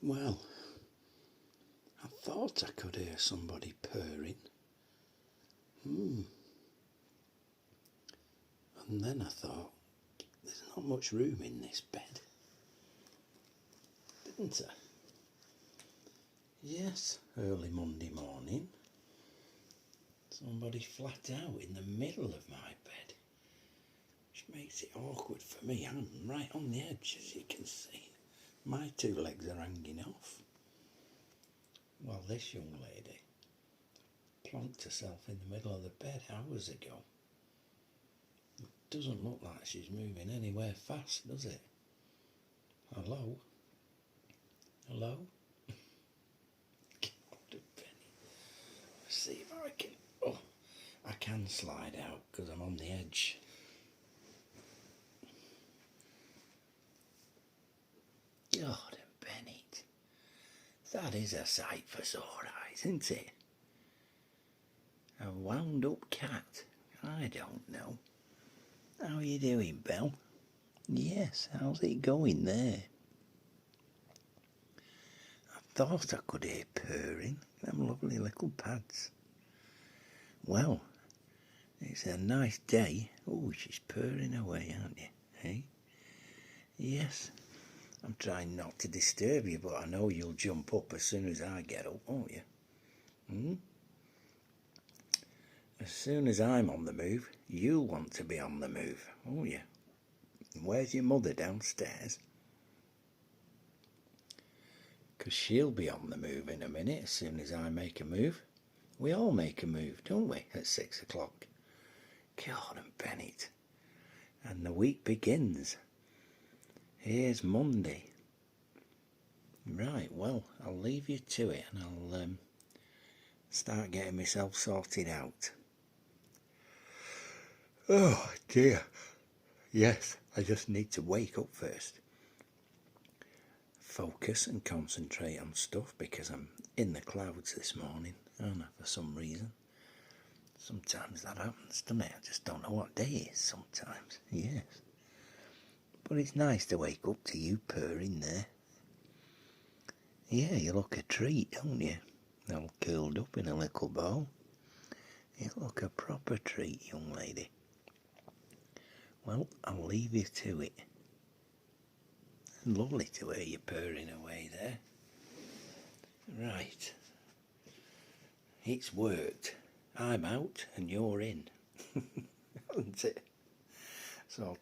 Well, I thought I could hear somebody purring. And then I thought, there's not much room in this bed. Didn't I? Yes, early Monday morning. Somebody flat out in the middle of my bed. Which makes it awkward for me. I'm right on the edge, as you can see. My two legs are hanging off. Well, this young lady plonked herself in the middle of the bed hours ago. It doesn't look like she's moving anywhere fast, does it? Hello? Hello? Let's see if I can... Oh, I can slide out because I'm on the edge. God and Bennett. That is a sight for sore eyes, isn't it? A wound up cat. I don't know. How are you doing, Belle? Yes, how's it going there? I thought I could hear purring. Them lovely little pads. Well, it's a nice day. Oh, she's purring away, aren't you? Hey? Yes. I'm trying not to disturb you, but I know you'll jump up as soon as I get up, won't you? As soon as I'm on the move, you'll want to be on the move, won't you? Where's your mother downstairs? Because she'll be on the move in a minute as soon as I make a move. We all make a move, don't we, at 6 o'clock? God and Bennett. And the week begins. Here's Monday. Right, well, I'll leave you to it and I'll start getting myself sorted out. Oh dear. Yes, I just need to wake up first. Focus and concentrate on stuff because I'm in the clouds this morning, aren't I, for some reason. Sometimes that happens, doesn't it? I just don't know what day it is sometimes, yes. But it's nice to wake up to you purring there. Yeah, you look a treat, don't you? All curled up in a little ball. You look a proper treat, young lady. Well, I'll leave you to it. Lovely to hear you purring away there. Right. It's worked. I'm out and you're in. Hasn't it? So